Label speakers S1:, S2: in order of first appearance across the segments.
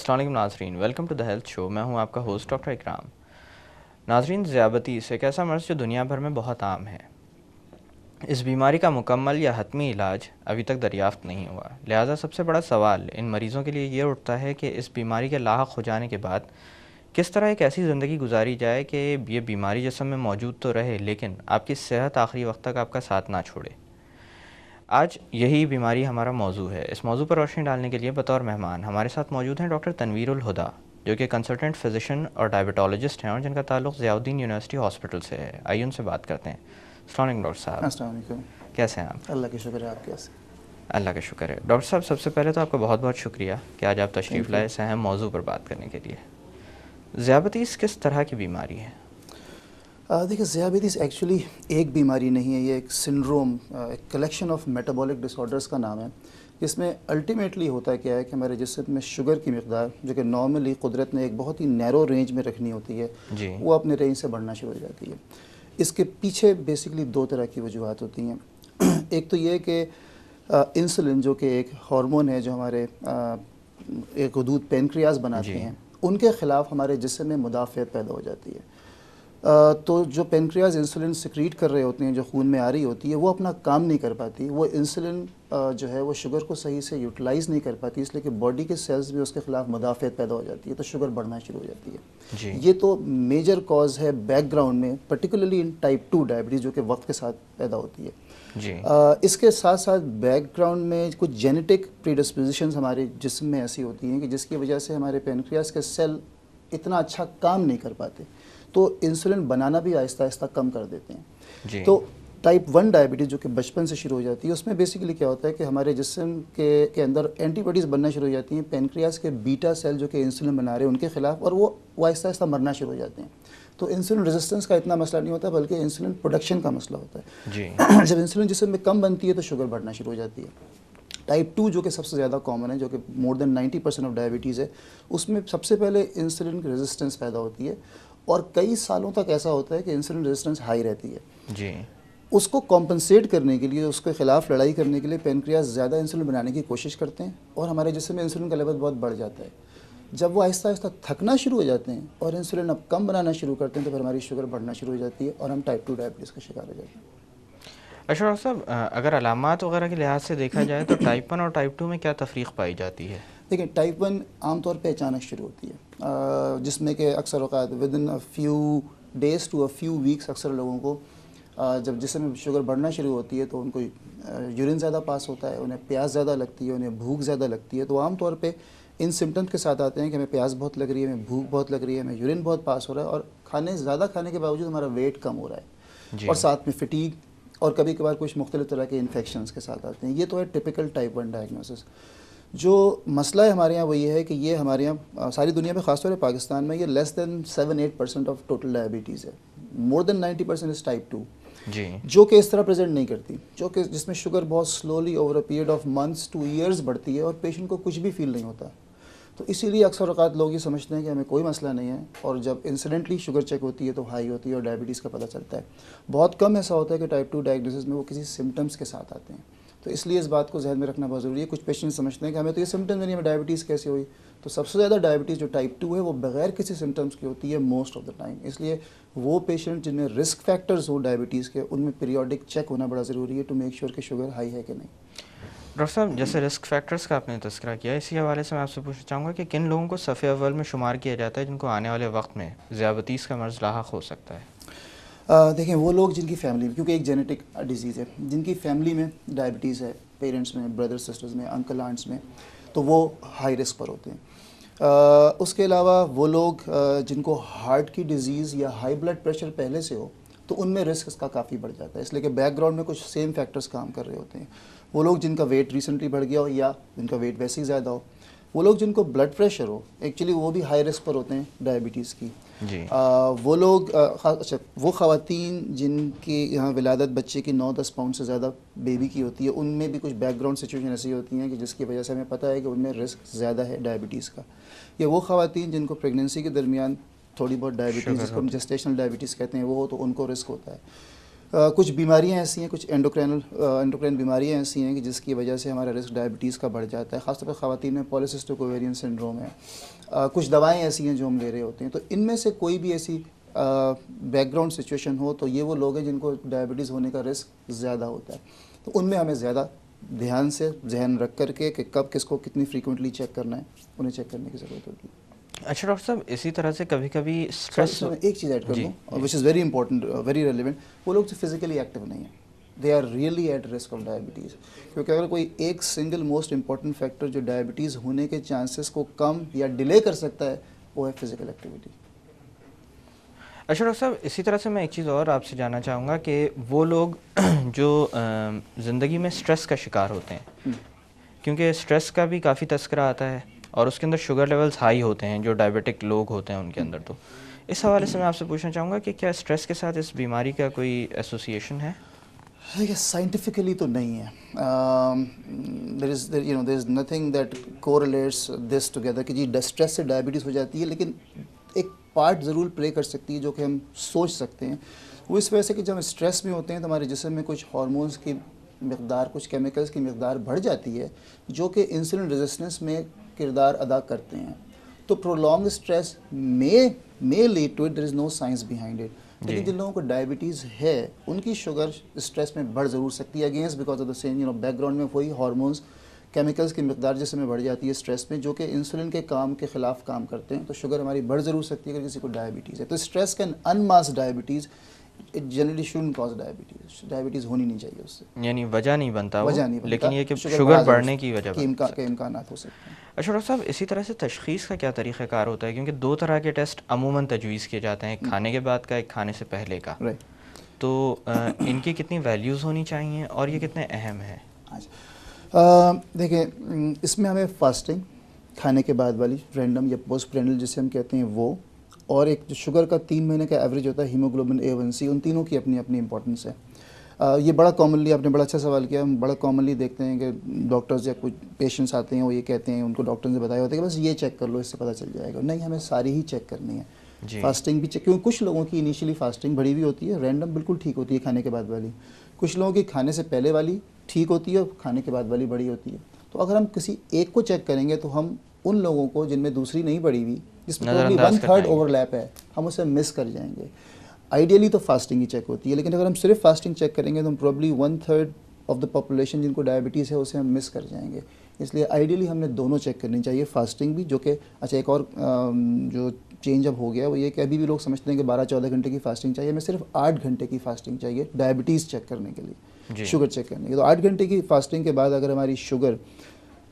S1: अस्सलाम वालेकुम नाज़रीन, welcome to the health show. मैं हूं आपका होस्ट डॉक्टर इकराम। नाज़रीन, ज़ियाबतीस एक ऐसा मर्ज़ जो दुनिया भर में बहुत आम है। इस बीमारी का मुकम्मल या हतमी इलाज अभी तक दरियाफ़्त नहीं हुआ। लिहाजा सबसे बड़ा सवाल इन मरीज़ों के लिए ये उठता है कि इस बीमारी के लाहक हो जाने के बाद किस तरह एक ऐसी ज़िंदगी गुजारी जाए कि ये बीमारी जिस्म में मौजूद तो रहे, लेकिन आपकी सेहत आखिरी वक्त तक आपका साथ ना छोड़े। आज यही बीमारी हमारा मौजू है। इस मौजू पर रोशनी डालने के लिए बतौर मेहमान हमारे साथ मौजूद हैं डॉक्टर तनवीरुल हुदा, जो कि कंसल्टेंट फिजिशियन और डायबिटोलॉजिस्ट हैं और जिनका ताल्लुक़ ज़ियाउद्दीन यूनिवर्सिटी हॉस्पिटल से है। आइए उनसे बात करते हैं। अस्सलाम वालेकुम डॉक्टर साहब।
S2: अस्सलाम वालेकुम।
S1: कैसे हैं आप?
S2: अल्लाह का शुक्र है, आप कैसे?
S1: अल्लाह का शुक्र है। डॉक्टर साहब, सबसे पहले तो आपका बहुत बहुत शुक्रिया कि आज आप तशरीफ़
S2: थैंक यू।
S1: लाए इस अहम मौजू पर बात करने के लिए। ज़ियाबतीस किस तरह की बीमारी है?
S2: देखिए, ज़ियाबतीस एक्चुअली एक बीमारी नहीं है, ये एक सिंड्रोम, एक कलेक्शन ऑफ मेटाबॉलिक डिसऑर्डर्स का नाम है। इसमें अल्टीमेटली होता क्या है कि हमारे जिस्म में शुगर की मकदार, जो कि नॉर्मली कुदरत ने एक बहुत ही नैरो रेंज में रखनी होती है,
S1: जी।
S2: वो अपने रेंज से बढ़ना शुरू हो जाती है। इसके पीछे बेसिकली दो तरह की वजूहत होती हैं। एक तो ये कि इंसुलिन, जो कि एक हार्मोन है जो हमारे एक हदूद पेनक्रियाज बनाते हैं, उनके ख़िलाफ़ हमारे जिस्म में मुदाफ़ियत पैदा हो जाती है। तो जो पेनक्रियाज इंसुलिन सिक्रीट कर रहे होते हैं, जो खून में आ रही होती है, वो अपना काम नहीं कर पाती। वो इंसुलिन जो है वो शुगर को सही से यूटिलाइज़ नहीं कर पाती, इसलिए कि बॉडी के सेल्स भी उसके ख़िलाफ़ मुदाफ़ियत पैदा हो जाती है, तो शुगर बढ़ना शुरू हो जाती है।
S1: जी।
S2: ये तो मेजर कॉज है बैकग्राउंड में, पर्टिकुलरली इन टाइप 2 डायबिटीज़, जो कि वक्त के साथ पैदा होती है।
S1: जी।
S2: इसके साथ साथ बैकग्राउंड में कुछ जेनेटिक प्रीडिस्पोजिशंस हमारे जिस्म में ऐसी होती हैं कि जिसकी वजह से हमारे पेनक्रियाज के सेल इतना अच्छा काम नहीं कर पाते, तो इंसुलिन बनाना भी आहिस्ता आहिस्ता कम कर देते हैं।
S1: जी।
S2: तो टाइप 1 डायबिटीज़, जो कि बचपन से शुरू हो जाती है, उसमें बेसिकली क्या होता है कि हमारे जिस्म के अंदर एंटीबॉडीज़ बनना शुरू हो जाती हैं पेनक्रियाज के बीटा सेल, जो कि इंसुलिन बना रहे हैं, उनके खिलाफ, और वो आहिस्ता आहिस्ता मरना शुरू हो जाते हैं। तो इंसुलिन रेजिस्टेंस का इतना मसला नहीं होता, बल्कि इंसुलिन प्रोडक्शन का मसला होता है।
S1: जी।
S2: जब इंसुलिन जिस्म में कम बनती है तो शुगर बढ़ना शुरू हो जाती है। टाइप 2, जो कि सबसे ज़्यादा कॉमन है, जो कि मोर देन 90% ऑफ डायबिटीज़ है, उसमें सबसे पहले इंसुलिन की रेजिस्टेंस पैदा होती है, और कई सालों तक ऐसा होता है कि इंसुलिन रेजिस्टेंस हाई रहती है।
S1: जी।
S2: उसको कॉम्पनसेट करने के लिए, उसके ख़िलाफ़ लड़ाई करने के लिए पेनक्रियाज ज़्यादा इंसुलिन बनाने की कोशिश करते हैं, और हमारे जिस्म में इंसुलिन का लेवल बहुत बढ़ जाता है। जब वो आहिस्ता आहिस्ता थकना शुरू हो जाते हैं और इंसुलिन अब कम बनाना शुरू करते हैं, तो फिर हमारी शुगर बढ़ना शुरू हो जाती है और हम टाइप 2 डायबिटीज़ का शिकार हो जाते हैं।
S1: अच्छा डॉक्टर साहब, अगर अलामात वगैरह के लिहाज से देखा जाए तो टाइप 1 और टाइप 2 में क्या तफरीक पाई जाती है?
S2: देखिए, टाइप 1 आमतौर पे अचानक शुरू होती है, जिसमें कि अक्सर औक़ात within a few days to a few weeks अक्सर लोगों को जब जिस्म में शुगर बढ़ना शुरू होती है तो उनको यूरिन ज़्यादा पास होता है, उन्हें प्यास ज़्यादा लगती है, उन्हें भूख ज़्यादा लगती है। तो आमतौर पे इन सिम्टम्स के साथ आते हैं कि हमें प्यास बहुत लग रही है, हमें भूख बहुत लग रही है, हमें यूरिन बहुत पास हो रहा है, और ज़्यादा खाने के बावजूद हमारा वेट कम हो रहा है, और साथ में फटीग और कभी कभार कुछ मुख्तलिफ तरह के इन्फेक्शंस के साथ आते हैं। ये तो है टिपिकल टाइप 1 डायग्नोसिस। जो मसला है हमारे यहाँ वो ये है कि ये हमारे यहाँ सारी दुनिया में, ख़ासतौर पर पाकिस्तान में, ये less than 7-8% of total diabetes है। मोर देन 90% इज़ टाइप 2,
S1: जी।
S2: जो कि इस तरह प्रेजेंट नहीं करती, जो कि जिसमें शुगर बहुत slowly over a period of months two years बढ़ती है और पेशेंट को कुछ भी फील नहीं होता। तो इसीलिए अक्सर औक़ात लोग ये समझते हैं कि हमें कोई मसला नहीं है, और जब इंसिडेंटली शुगर चेक होती है तो हाई होती है और डायबिटीज़ का पता चलता है। बहुत कम ऐसा होता है कि टाइप 2 डायग्नोसिस में वो किसी सिम्टम्स के साथ आते हैं। तो इसलिए इस बात को जहन में रखना बहुत ज़रूरी है। कुछ पेशेंट समझते हैं कि हमें तो ये सिम्टम्स नहीं, हमें डायबिटीज़ कैसे हुई। तो सबसे ज़्यादा डायबिटीज़ जो टाइप 2 है वो बगैर किसी सिम्टम्स की होती है मोस्ट ऑफ द टाइम। इसलिए वो पेशेंट जिनमें रिस्क फैक्टर्स हो डायबिटीज़ के, उनमें पीरियोडिक चेक होना बड़ा ज़रूरी है टू मेक श्योर कि शुगर हाई है कि नहीं।
S1: डॉक्टर साहब, जैसे रिस्क फैक्टर्स का आपने तज़किरा किया, इसी हवाले से मैं आपसे पूछना चाहूँगा कि किन लोगों को सफ़े अव्वल में शुमार किया जाता है जिनको आने वाले वक्त में ज़ियाबतीस का मर्ज़ लाहक हो सकता है?
S2: देखें, वो लोग जिनकी फैमिली में, क्योंकि एक जेनेटिक डिजीज़ है, जिनकी फैमिली में डायबिटीज़ है, पेरेंट्स में, ब्रदर्स सिस्टर्स में, अंकल आंट्स में, तो वो हाई रिस्क पर होते हैं। उसके अलावा वो लोग जिनको हार्ट की डिज़ीज़ या हाई ब्लड प्रेशर पहले से हो, तो उनमें रिस्क इसका काफ़ी बढ़ जाता है, इसलिए कि बैकग्राउंड में कुछ सेम फैक्टर्स काम कर रहे होते हैं। वो लोग जिनका वेट रिसेंटली बढ़ गया हो या जिनका वेट वैसे ही ज़्यादा हो, वो लोग जिनको ब्लड प्रेशर हो, एक्चुअली वो भी हाई रिस्क पर होते हैं डायबिटीज़ की।
S1: जी।
S2: वो लोग अच्छा, वो ख़वातीन जिनकी यहाँ विलादत बच्चे की 9-10 पाउंड से ज़्यादा बेबी की होती है, उनमें भी कुछ बैकग्राउंड सिचुएशन ऐसी होती हैं कि जिसकी वजह से हमें पता है कि उनमें रिस्क ज़्यादा है डायबिटीज़ का। या वो ख़वातीन जिनको प्रेगनेंसी के दरमियान थोड़ी बहुत डायबिटीज़, जिसको हम जेस्टेशनल डायबिटीज़ कहते हैं, वो हो, तो उनको रिस्क होता है। कुछ बीमारियां ऐसी हैं, कुछ एंडोक्राइन बीमारियां ऐसी हैं कि जिसकी वजह से हमारा रिस्क डायबिटीज़ का बढ़ जाता है। ख़ासतौर पर ख़वातीन में पॉलीसिस्टिक ओवेरियन सिंड्रोम है। कुछ दवाएं ऐसी हैं जो हम ले रहे होते हैं। तो इनमें से कोई भी ऐसी बैकग्राउंड सिचुएशन हो तो ये वो लोग हैं जिनको डायबिटीज़ होने का रिस्क ज़्यादा होता है। तो उनमें हमें ज़्यादा ध्यान से जहन रख करके कि कब किसको कितनी फ्रीक्वेंटली चेक करना है, उन्हें चेक करने की ज़रूरत होती है।
S1: अच्छा डॉक्टर साहब, इसी तरह से कभी कभी स्ट्रेस।
S2: एक चीज़ ऐड कर दूँ which is very important, very relevant. वो लोग जो फिजिकली एक्टिव नहीं है, they are really at risk of diabetes. क्योंकि अगर कोई एक सिंगल मोस्ट इंपॉर्टेंट फैक्टर जो डायबिटीज़ होने के चांसेस को कम या डिले कर सकता है वो है फिजिकल एक्टिविटी।
S1: अच्छा डॉक्टर साहब, इसी तरह से मैं एक चीज़ और आपसे जानना चाहूँगा कि वो लोग जो ज़िंदगी में स्ट्रेस का शिकार होते हैं, क्योंकि स्ट्रेस का भी काफ़ी तस्करा आता है और उसके अंदर शुगर लेवल्स हाई होते हैं जो डायबिटिक लोग होते हैं उनके अंदर, तो इस हवाले से मैं आपसे पूछना चाहूँगा कि क्या स्ट्रेस के साथ इस बीमारी का कोई एसोसिएशन है?
S2: देखिए साइंटिफिकली तो नहीं है। There is nothing that correlates this together कि जी स्ट्रेस से डायबिटीज़ हो जाती है, लेकिन एक पार्ट ज़रूर प्ले कर सकती है जो कि हम सोच सकते हैं। वो इस वजह से कि जब हम स्ट्रेस में होते हैं तो हमारे जिस्म में कुछ हार्मोन्स की मकदार, कुछ केमिकल्स की मकदार बढ़ जाती है जो कि इंसुलिन रेजिस्टेंस में किरदार अदा करते हैं। तो prolong stress may lead to it, there is no science behind it. लेकिन जिन लोगों को डायबिटीज़ है उनकी शुगर स्ट्रेस में बढ़ ज़रूर सकती है, against because of the same background में वही हार्मोन्स केमिकल्स की मकदार जिसमें बढ़ जाती है स्ट्रेस में, जो कि इंसुलिन के काम के ख़िलाफ़ काम करते हैं। तो शुगर हमारी बढ़ ज़रूर सकती है अगर किसी को डायबिटीज़ है। तो stress can unmask diabetes, it generally shouldn't cause diabetes. Diabetes होनी नहीं चाहिए उससे,
S1: यानी वजह नहीं बनता,
S2: वजह नहीं बनता,
S1: लेकिन ये कि शुगर बढ़ने की वजह
S2: के इम्कानात हो सकते हैं।
S1: अच्छा डॉक्टर साहब, इसी तरह से तशख़ीस का क्या तरीक़ाकार होता है? क्योंकि दो तरह के टेस्ट अमूमन तजवीज़ किए जाते हैं, एक खाने के बाद का, एक खाने से पहले का। तो इनकी कितनी वैल्यूज़ होनी चाहिए और ये कितने अहम है?
S2: देखिए इसमें हमें फास्टिंग, खाने के बाद वाली रैंडम या पोस्ट प्रेनल जिसे हम कहते हैं वो, और एक जो शुगर का 3 महीने का एवरेज होता है हीमोग्लोबिन A1C, उन तीनों की अपनी अपनी इंपॉर्टेंस है। ये बड़ा कॉमनली, आपने बड़ा अच्छा सवाल किया, हम बड़ा कॉमनली देखते हैं कि डॉक्टर्स या कुछ पेशेंट्स आते हैं वो ये कहते हैं, उनको डॉक्टर ने बताया होता है कि बस ये चेक कर लो इससे पता चल जाएगा। नहीं, हमें सारी ही चेक करनी है। फास्टिंग भी चेक, क्योंकि कुछ लोगों की इनिशियली फास्टिंग बढ़ी हुई होती है, रैंडम बिल्कुल ठीक होती है खाने के बाद वाली। कुछ लोगों की खाने से पहले वाली ठीक होती है और खाने के बाद वाली बड़ी होती है। तो अगर हम किसी एक को चेक करेंगे तो हम उन लोगों को जिनमें दूसरी नहीं बढ़ी हुई, जिसमें प्रोबब्ली 1/3 ओवरलैप है, हम उसे मिस कर जाएंगे। आइडियली तो फास्टिंग ही चेक होती है, लेकिन अगर हम सिर्फ फास्टिंग चेक करेंगे तो हम प्रोबब्ली 1/3 ऑफ द पॉपुलेशन जिनको डायबिटीज़ है उसे हम मिस कर जाएंगे। इसलिए आइडियली हमने दोनों चेक करनी चाहिए, फास्टिंग भी, जो कि अच्छा एक और जो चेंज अब हो गया वो ये कि अभी भी लोग समझते हैं कि 12-14 घंटे की फास्टिंग चाहिए। हमें सिर्फ 8 घंटे की फास्टिंग चाहिए डायबिटीज़ चेक करने के लिए, शुगर चेक करने के। तो 8 घंटे की फास्टिंग के बाद अगर हमारी शुगर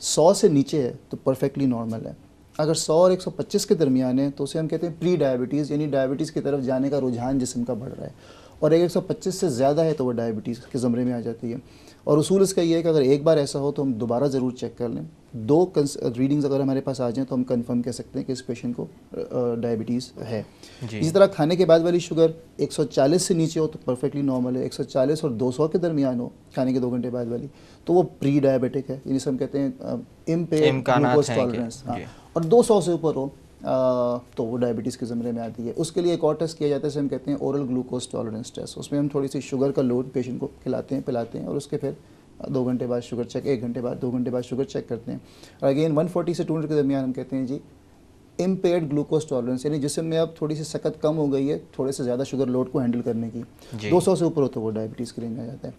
S2: 100 से नीचे है तो परफेक्टली नॉर्मल है। अगर 100 और 125 के दरमियान है तो उसे हम कहते हैं प्री डायबिटीज़, यानी डायबिटीज़ की तरफ जाने का रुझान जिस्म का बढ़ रहा है। और अगर 125 से ज़्यादा है तो वो डायबिटीज़ के ज़मरे में आ जाती है। और उसूल इसका ये है कि अगर एक बार ऐसा हो तो हम दोबारा ज़रूर चेक कर लें। 2 रीडिंग्स अगर हमारे पास आ जाएँ तो हम कंफर्म कह सकते हैं कि इस पेशेंट को डायबिटीज़ है। इसी तरह खाने के बाद वाली शुगर 140 से नीचे हो तो परफेक्टली नॉर्मल है, 140 और 200 के दरमियान हो खाने के 2 घंटे बाद वाली तो वो प्री डायबिटिक है, यानी हम कहते हैं इम्पेयर्ड ग्लूकोज टॉलरेंस। हाँ, और 200 से ऊपर हो तो वो डायबिटीज़ के ज़मरे में आती है। उसके लिए एक और टेस्ट किया जाता है, जिसे हम कहते हैं ओरल ग्लूकोज टॉलरेंस टेस्ट। उसमें हम थोड़ी सी शुगर का लोड पेशेंट को खिलाते हैं, पिलाते हैं, और उसके फिर 2 घंटे बाद शुगर चेक, 1 घंटे बाद, 2 घंटे बाद शुगर चेक करते हैं। और अगेन 140 से 200 के दरमियान हम कहते हैं जी इम्पेयर्ड ग्लूकोज टॉलरेंस, यानी जिसम में अब थोड़ी सी सकत कम हो गई है थोड़े से ज़्यादा शुगर लोड को हैंडल करने की। 200 से ऊपर हो तो वो डायबिटीज़ के रेंज में आ जाता है।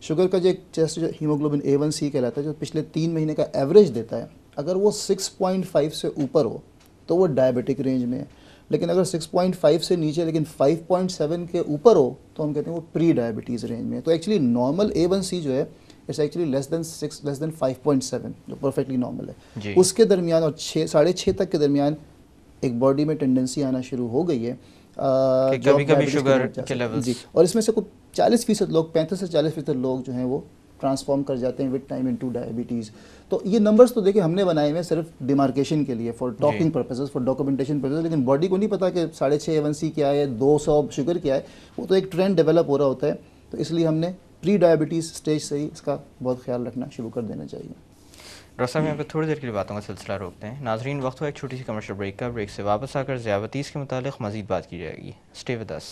S2: शुगर का जो एक टेस्ट जो हीमोग्लोबिन A1C कहलाता है, जो पिछले 3 महीने का एवरेज देता है, अगर वो 6.5 से ऊपर हो तो वो डायबिटिक रेंज में है। लेकिन अगर 6.5 से नीचे लेकिन 5.7 के ऊपर हो तो हम कहते हैं वो प्री डायबिटीज़ रेंज में है। तो एक्चुअली नॉर्मल A1C जो है इट्स एक्चुअली लेस देन 5.7, जो परफेक्टली नॉर्मल है। उसके दरमियान और 6-6.5 तक के दरमियान एक बॉडी में टेंडेंसी आना शुरू हो गई है
S1: कभी-कभी शुगर के लेवल्स
S2: जी। और इसमें से कुछ 40% लोग, 35 से 40% लोग जो हैं वो ट्रांसफॉर्म कर जाते हैं विद टाइम इनटू डायबिटीज़। तो ये नंबर्स तो देखिए हमने बनाए हुए सिर्फ डिमार्केशन के लिए, for talking purposes, for documentation purposes, लेकिन बॉडी को नहीं पता कि 6.5 A1C क्या है, 200 शुगर क्या है। वो तो एक ट्रेंड डेवलप हो रहा होता है। तो इसलिए हमने प्री डायबिटीज़ स्टेज से ही इसका बहुत ख्याल रखना शुरू कर देना चाहिए।
S1: डॉक्टर साहब, यहाँ पे थोड़ी देर के लिए बातों का सिलसिला रोकते हैं। नाजरीन, वक्त हुआ एक छोटी सी कमर्शियल ब्रेक का। ब्रेक से वापस आकर ज़ियाबतीज़ के मुतालिक मज़ीद बात की जाएगी। Stay with us.